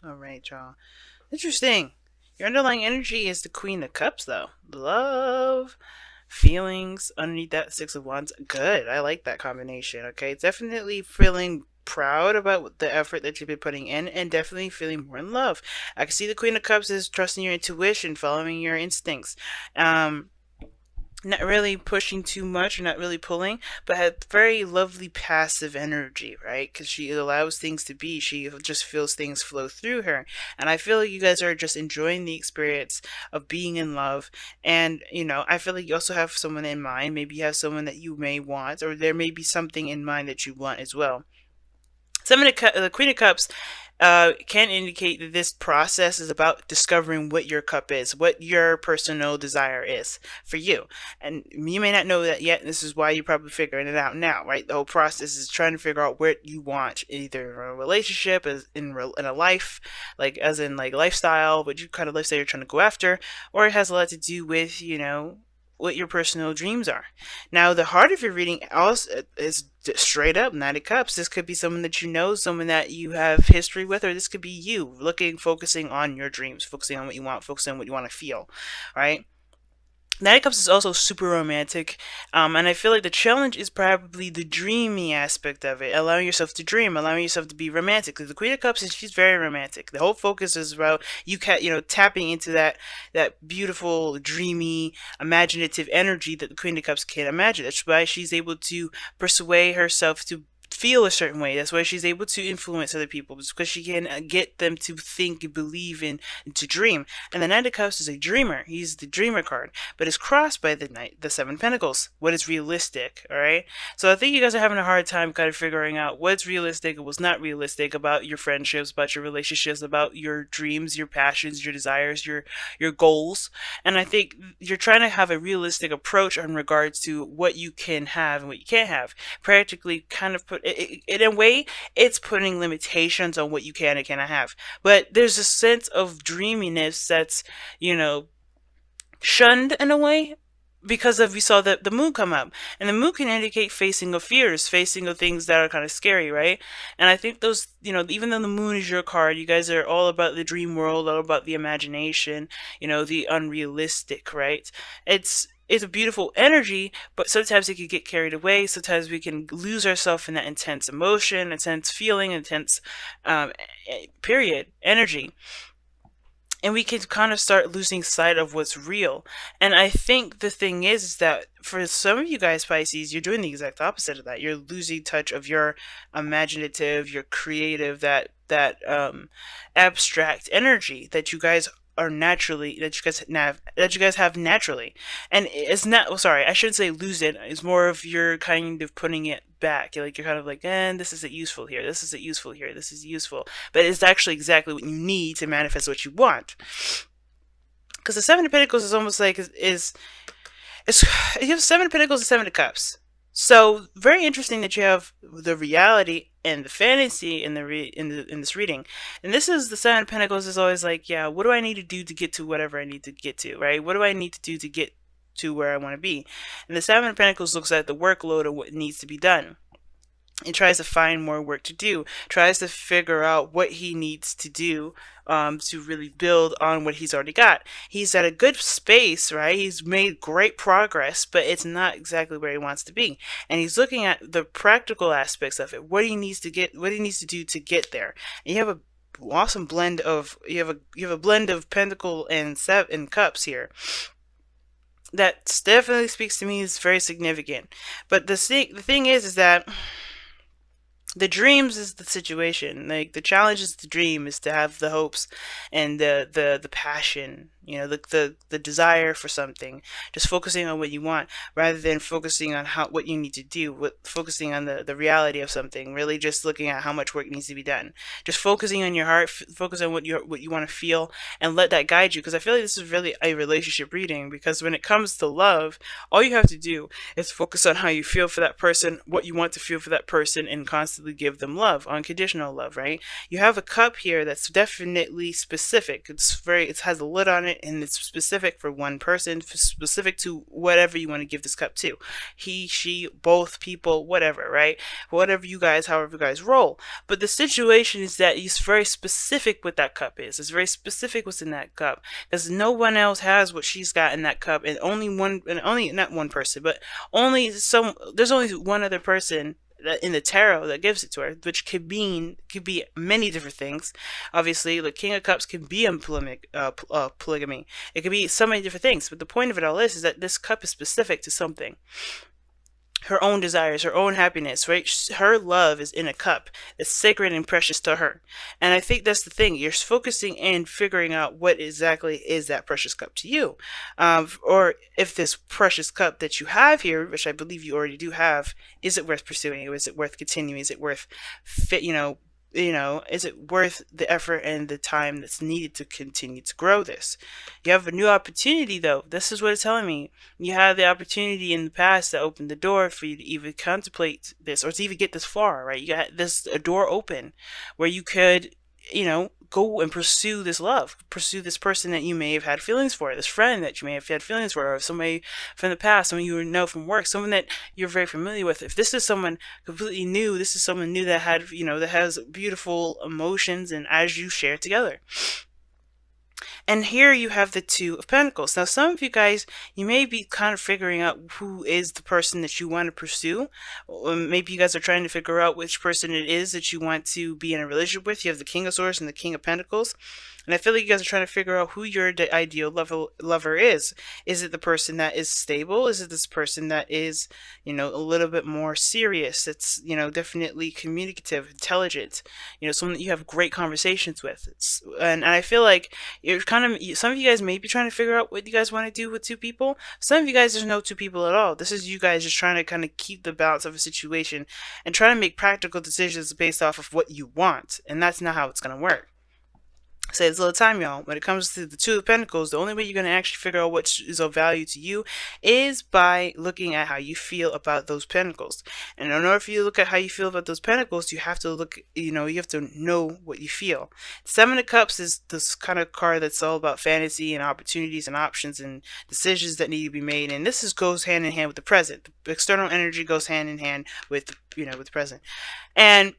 All right, y'all. Interesting. Your underlying energy is the Queen of Cups, though. Love, feelings underneath that Six of Wands. Good. I like that combination. Okay, definitely feeling proud about the effort that you've been putting in, and definitely feeling more in love. I can see the Queen of Cups is trusting your intuition, following your instincts. Um, not really pushing too much or not really pulling, but had very lovely passive energy, right? Because she allows things to be. She just feels things flow through her. And I feel like you guys are just enjoying the experience of being in love. And, I feel like you also have someone in mind. Maybe you have someone that you may want, or there may be something in mind that you want as well. The Queen of Cups can indicate that this process is about discovering what your cup is, what your personal desire is for you. And you may not know that yet. And this is why you're probably figuring it out now, right? The whole process is trying to figure out what you want, either in a relationship, as in a life, like as in like lifestyle, what you kind of lifestyle you're trying to go after, or it has a lot to do with, what your personal dreams are. Now, the heart of your reading also is straight up Knight of Cups. This could be someone that you know, someone that you have history with, or this could be you focusing on your dreams, focusing on what you want, focusing on what you want to feel, right? Knight of Cups is also super romantic, and I feel like the challenge is probably the dreamy aspect of it, allowing yourself to dream, allowing yourself to be romantic. Because the Queen of Cups she's very romantic. The whole focus is about tapping into that beautiful, dreamy, imaginative energy that the Queen of Cups can imagine. That's why she's able to persuade herself to feel a certain way. That's why she's able to influence other people. It's because she can get them to think and believe and to dream. And the Knight of Cups is a dreamer. He's the dreamer card, but it's crossed by the Seven Pentacles. What is realistic? All right. So I think you guys are having a hard time kind of figuring out what's realistic and what's not realistic about your friendships, about your relationships, about your dreams, your passions, your desires, your goals. And I think you're trying to have a realistic approach in regards to what you can have and what you can't have. Practically, kind of in a way, it's putting limitations on what you can and cannot have. But there's a sense of dreaminess that's, you know, shunned in a way because of we saw the moon come up, and the moon can indicate facing of fears, facing of things that are kind of scary, right? And I think those, even though the moon is your card, you guys are all about the dream world, all about the imagination, the unrealistic, right? It's a beautiful energy, but sometimes it can get carried away. Sometimes we can lose ourselves in that intense emotion, intense feeling, intense period energy, and we can kind of start losing sight of what's real. And I think the thing is that for some of you guys, Pisces, you're doing the exact opposite of that. You're losing touch of your imaginative, your creative, that abstract energy that you guys are naturally that you guys have naturally. And it's not, well, sorry, I shouldn't say lose it. It's more of you're kind of putting it back. You're kind of like, this isn't useful here, this isn't useful here, this is useful, but it's actually exactly what you need to manifest what you want. Because the Seven of Pentacles is almost like it's you have Seven of Pentacles and Seven of Cups. So very interesting that you have the reality and the fantasy in in this reading. And this is the Seven of Pentacles is always like, yeah, what do I need to do to get to whatever I need to get to, right? What do I need to do to get to where I want to be? And the Seven of Pentacles looks at the workload of what needs to be done. It tries to find more work to do, tries to figure out what he needs to do to really build on what he's already got. He's at a good space, right? He's made great progress, but it's not exactly where he wants to be. And he's looking at the practical aspects of it, what he needs to do to get there. And you have a awesome blend of you have a blend of Pentacle and Seven Cups here. That definitely speaks to me as very significant. But the thing is that the dreams is the situation. Like the challenge is the dream is to have the hopes and the passion, the desire for something. Just focusing on what you want rather than focusing on what you need to do. Focusing on the reality of something. Really, just looking at how much work needs to be done. Just focusing on your heart. Focus on what you want to feel and let that guide you. Because I feel like this is really a relationship reading. Because when it comes to love, all you have to do is focus on how you feel for that person, what you want to feel for that person, and constantly give them love, unconditional love, right? You have a cup here that's definitely specific. It has a lid on it. it, and it's specific for one person, specific to whatever you want to give this cup to. He, she, both people, whatever, right? Whatever you guys, however you guys roll. But the situation is that it's very specific what that cup is. It's very specific what's in that cup, because no one else has what she's got in that cup, and only not one person, but only some. There's only one other person in the tarot that gives it to her, which could be many different things. Obviously, the King of Cups can be in polygamy. It could be so many different things. But the point of it all is that this cup is specific to something. Her own desires, her own happiness, right? Her love is in a cup that's sacred and precious to her. And I think that's the thing. You're focusing and figuring out what exactly is that precious cup to you. Or if this precious cup that you have here, which I believe you already do have, is it worth pursuing? Is it worth continuing? Is it worth is it worth the effort and the time that's needed to continue to grow this? You have a new opportunity, though. This is what it's telling me. You had the opportunity in the past that opened the door for you to even contemplate this, or to even get this far, right? You got a door open where you could, go and pursue this love, pursue this person that you may have had feelings for, this friend that you may have had feelings for, or somebody from the past, someone you know from work, someone that you're very familiar with. If this is someone completely new, this is someone new that that has beautiful emotions, and as you share together. And here you have the Two of Pentacles. Now, some of you guys, you may be kind of figuring out who is the person that you want to pursue. Maybe you guys are trying to figure out which person it is that you want to be in a relationship with. You have the King of Swords and the King of Pentacles. And I feel like you guys are trying to figure out who your ideal lover is. Is it the person that is stable? Is it this person that is, a little bit more serious? It's, definitely communicative, intelligent, someone that you have great conversations with. And I feel like you're some of you guys may be trying to figure out what you guys want to do with two people. Some of you guys, there's no two people at all. This is you guys just trying to kind of keep the balance of a situation and try to make practical decisions based off of what you want. And that's not how it's going to work. Saves a little time, y'all. When it comes to the Two of Pentacles, the only way you're going to actually figure out what is of value to you is by looking at how you feel about those pentacles. And in order for you to look at how you feel about those pentacles, you have to look, you have to know what you feel. Seven of Cups is this kind of card that's all about fantasy and opportunities and options and decisions that need to be made. And this goes hand in hand with the present. The external energy goes hand in hand with, with the present. And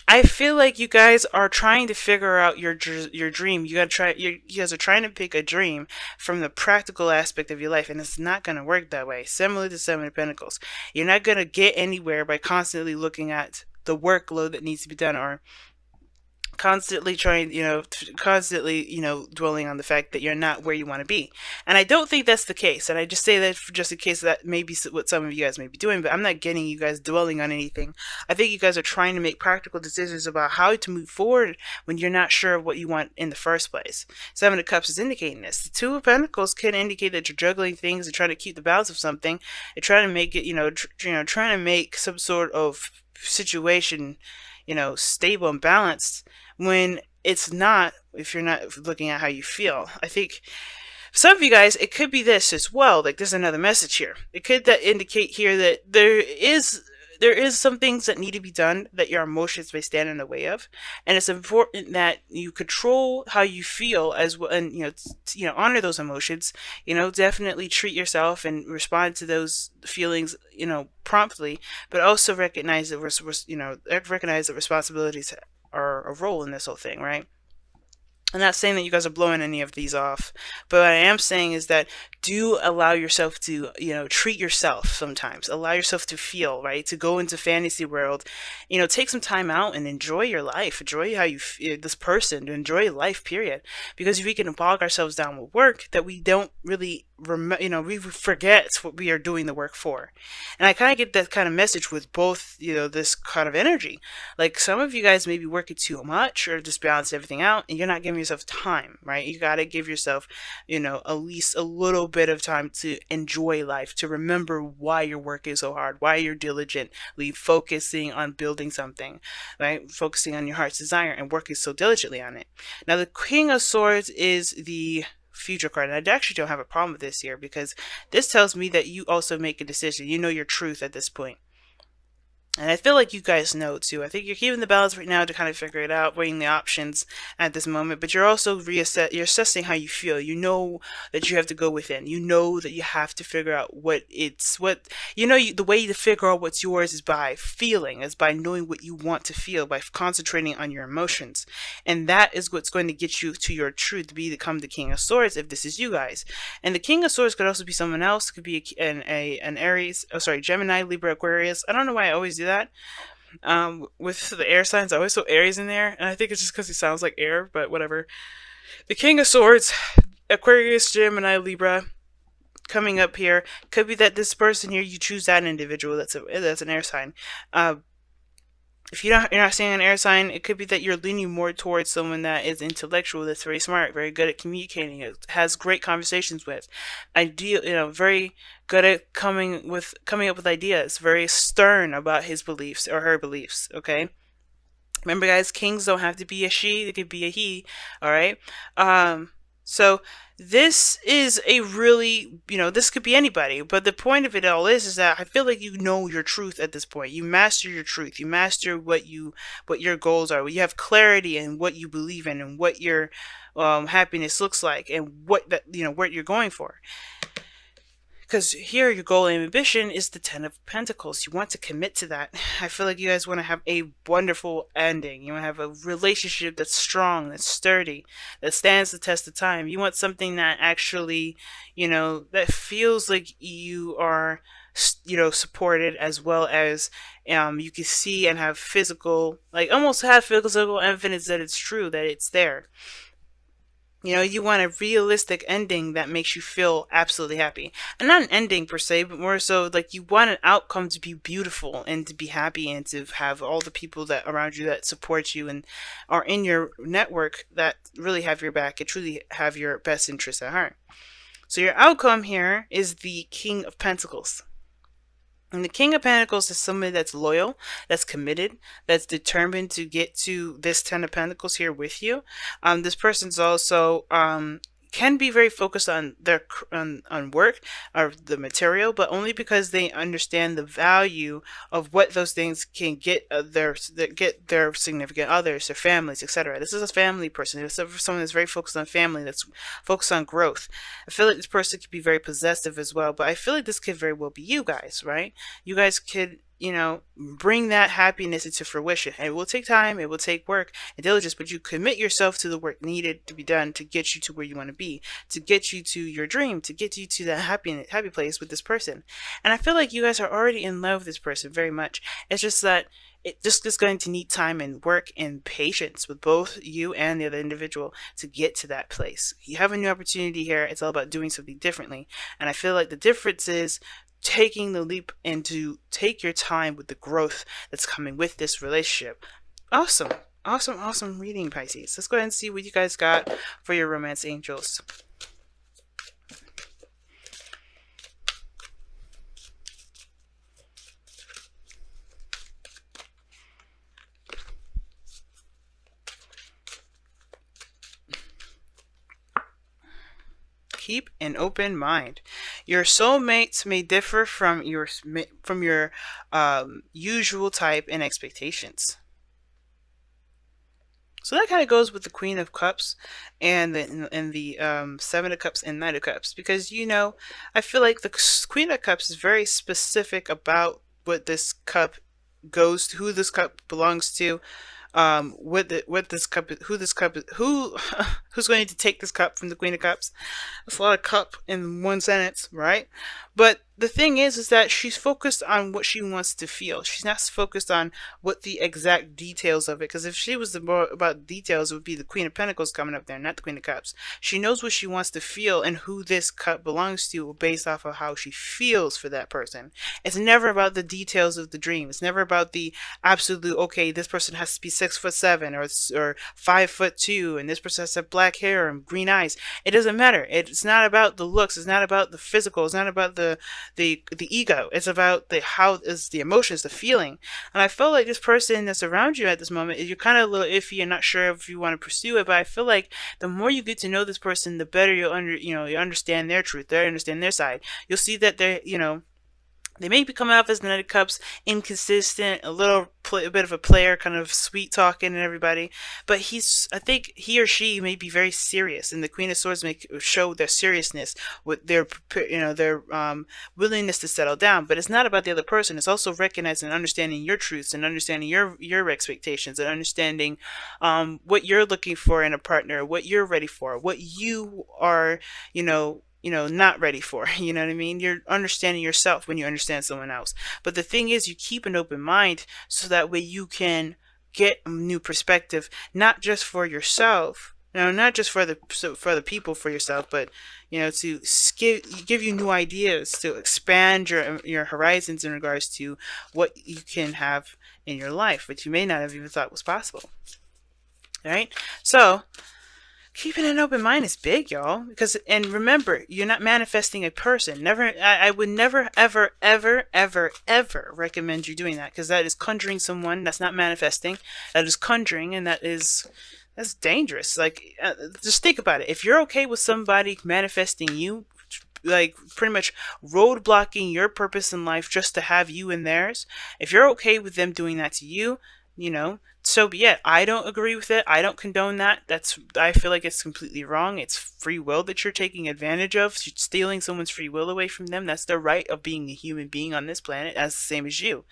I feel like you guys are trying to figure out your dream. You guys are trying to pick a dream from the practical aspect of your life, and it's not going to work that way. Similar to Seven of Pentacles, you're not going to get anywhere by constantly looking at the workload that needs to be done, or constantly dwelling on the fact that you're not where you want to be. And I don't think that's the case. And I just say that just in case that may be what some of you guys may be doing, but I'm not getting you guys dwelling on anything. I think you guys are trying to make practical decisions about how to move forward when you're not sure of what you want in the first place. Seven of Cups is indicating this. The Two of Pentacles can indicate that you're juggling things and trying to keep the balance of something and trying to make it, trying to make some sort of situation, stable and balanced, when it's not, if you're not looking at how you feel. I think some of you guys, it could be this as well. Like, there's another message here. It could indicate here that there is some things that need to be done that your emotions may stand in the way of, and it's important that you control how you feel as well, and honor those emotions. Definitely treat yourself and respond to those feelings, promptly, but also recognize that recognize that responsibilities are a role in this whole thing, right? I'm not saying that you guys are blowing any of these off, but what I am saying is that do allow yourself to, treat yourself sometimes. Allow yourself to feel, right? To go into fantasy world, take some time out and enjoy your life. Enjoy how you feel, this person, to enjoy life, period. Because if we can bog ourselves down with work that we don't really we forget what we are doing the work for. And I kind of get that kind of message with both, this kind of energy. Like, some of you guys may be working too much or just balance everything out, and you're not giving yourself time, right? You got to give yourself, at least a little bit of time to enjoy life, to remember why you're working so hard, why you're diligently focusing on building something, right? Focusing on your heart's desire and working so diligently on it. Now, the King of Swords is the future card, and I actually don't have a problem with this here, because this tells me that you also make a decision. You know your truth at this point. And I feel like you guys know too. I think you're keeping the balance right now to kind of figure it out, weighing the options at this moment. But you're also you're assessing how you feel. You know that you have to go within. You know that you have to figure out what you know. The way to figure out what's yours is by feeling, is by knowing what you want to feel, by concentrating on your emotions, and that is what's going to get you to your truth, to become the King of Swords. If this is you guys, and the King of Swords could also be someone else. Could be an Aries. Oh, sorry, Gemini, Libra, Aquarius. I don't know why I always do that. With the air signs, I always throw Aries in there, and I think it's just because he sounds like air, but whatever. The King of Swords, Aquarius, Gemini, Libra, coming up here. Could be that this person here, you choose that individual. That's an air sign. If you're not seeing an air sign, it could be that you're leaning more towards someone that is intellectual, that's very smart, very good at communicating, has great conversations with, ideal, very good at coming up with ideas, very stern about his beliefs or her beliefs. Okay. Remember, guys, kings don't have to be a she; they could be a he. All right. So this is a really, this could be anybody, but the point of it all is that I feel like you know your truth at this point. You master your truth. You master what your goals are. You have clarity in what you believe in and what your happiness looks like and what you're going for. Because here, your goal and ambition is the Ten of Pentacles. You want to commit to that. I feel like you guys want to have a wonderful ending. You want to have a relationship that's strong, that's sturdy, that stands the test of time. You want something that actually, that feels like you are, supported, as well as you can see and have physical, like almost have physical evidence that it's true, that it's there. You want a realistic ending that makes you feel absolutely happy. And not an ending per se, but more so like you want an outcome to be beautiful and to be happy and to have all the people that around you that support you and are in your network that really have your back and truly have your best interests at heart. So your outcome here is the King of Pentacles. And the King of Pentacles is somebody that's loyal, that's committed, that's determined to get to this Ten of Pentacles here with you. This person's also can be very focused on their on work or the material, but only because they understand the value of what those things can get their significant others, their families, etc. This is a family person. This is someone that's very focused on family, that's focused on growth. I feel like this person could be very possessive as well, but I feel like this could very well be you guys, right? You guys could bring that happiness into fruition. And it will take time, it will take work and diligence, but you commit yourself to the work needed to be done to get you to where you want to be, to get you to your dream, to get you to that happy place with this person. And I feel like you guys are already in love with this person very much. It's just that it just is going to need time and work and patience with both you and the other individual to get to that place. You have a new opportunity here. It's all about doing something differently. And I feel like the difference is taking the leap and to take your time with the growth that's coming with this relationship. Awesome. Awesome reading, Pisces. Let's go ahead and see what you guys got for your romance angels. Keep an open mind. Your soulmates may differ from your usual type and expectations. So that kind of goes with the Queen of Cups and the Seven of Cups and Knight of Cups, because I feel like the Queen of Cups is very specific about what this cup goes to, who this cup belongs to, what this cup, who's going to take this cup from the Queen of Cups. That's a lot of cup in one sentence, right? But the thing is that she's focused on what she wants to feel. She's not focused on what the exact details of it. Because if she was more about details, it would be the Queen of Pentacles coming up there, not the Queen of Cups. She knows what she wants to feel and who this cup belongs to based off of how she feels for that person. It's never about the details of the dream. It's never about the absolute, okay, this person has to be 6'7" or 5'2", and this person has to have black hair and green eyes. It doesn't matter. It's not about the looks. It's not about the physical. It's not about the ego. It's about the emotions, the feeling. And I feel like this person that's around you at this moment, you're kind of a little iffy and not sure if you want to pursue it, but I feel like the more you get to know this person, the better you understand their truth, you understand their side. You'll see that they're, They may be coming off as the Knight of Cups, inconsistent, a bit of a player, kind of sweet talking and everybody. But I think he or she may be very serious, and the Queen of Swords may show their seriousness with their willingness to settle down. But it's not about the other person. It's also recognizing and understanding your truths and understanding your expectations and understanding what you're looking for in a partner, what you're ready for, what you are, not ready for. You know what I mean? You're understanding yourself when you understand someone else. But the thing is, you keep an open mind so that way you can get a new perspective, not just for yourself, not just for the people, for yourself, but to give you new ideas, to expand your horizons in regards to what you can have in your life, which you may not have even thought was possible. All right? So keeping an open mind is big, y'all. And remember, you're not manifesting a person. I would never, ever, ever, ever, ever recommend you doing that, because that is conjuring someone. That's not manifesting. That is conjuring, and that's dangerous. Like, just think about it. If you're okay with somebody manifesting you, like pretty much roadblocking your purpose in life just to have you in theirs, if you're okay with them doing that to you, so be it. I don't agree with it. I don't condone that. I feel like it's completely wrong. It's free will that you're taking advantage of. You're stealing someone's free will away from them. That's their right of being a human being on this planet, as the same as you.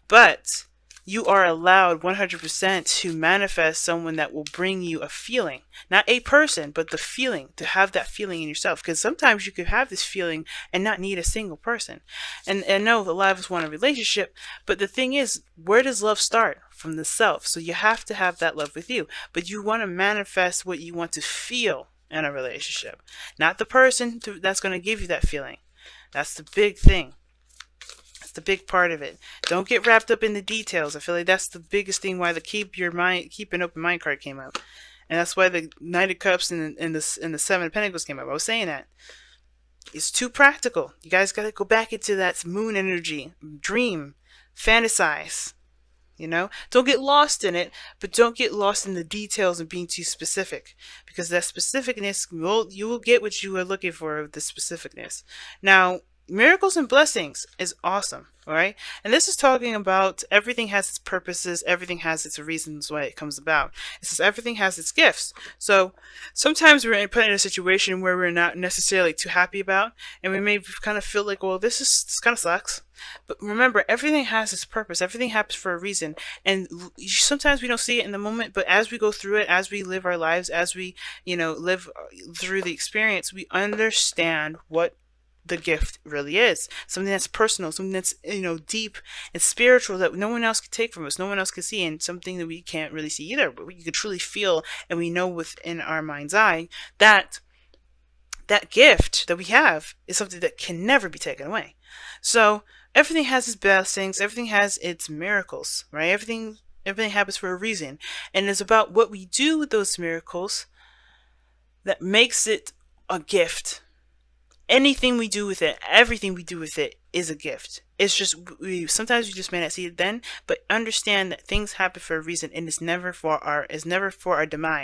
But you are allowed 100% to manifest someone that will bring you a feeling. Not a person, but the feeling, to have that feeling in yourself. Because sometimes you could have this feeling and not need a single person. And I know a lot of us want a relationship, but the thing is, where does love start? From the self. So you have to have that love with you. But you want to manifest what you want to feel in a relationship. Not the person that's going to give you that feeling. That's the big thing. The big part of it. Don't get wrapped up in the details. I feel like that's the biggest thing why the keep an open mind card came out, and that's why the Knight of Cups and the Seven of Pentacles came up. I was saying that it's too practical. You guys got to go back into that moon energy, dream, fantasize. Don't get lost in it, but don't get lost in the details and being too specific, because that specificness, you will get what you are looking for with the specificness. Now, miracles and blessings is awesome, all right? And this is talking about everything has its purposes, everything has its reasons why it comes about. It says everything has its gifts. So sometimes we're put in a situation where we're not necessarily too happy about, and we may kind of feel like, well, this kind of sucks. But remember, everything has its purpose. Everything happens for a reason. And sometimes we don't see it in the moment, but as we go through it, as we live our lives, as we, live through the experience, we understand what the gift really is. Something that's personal, something that's deep and spiritual, that no one else can take from us, no one else can see, and something that we can't really see either, but we can truly feel, and we know within our mind's eye that that gift that we have is something that can never be taken away. So everything has its blessings, everything has its miracles, right? Everything happens for a reason, and it's about what we do with those miracles that makes it a gift. Anything we do with it, everything we do with it is a gift. It's just, sometimes we just may not see it then, but understand that things happen for a reason, and it's never for our demise.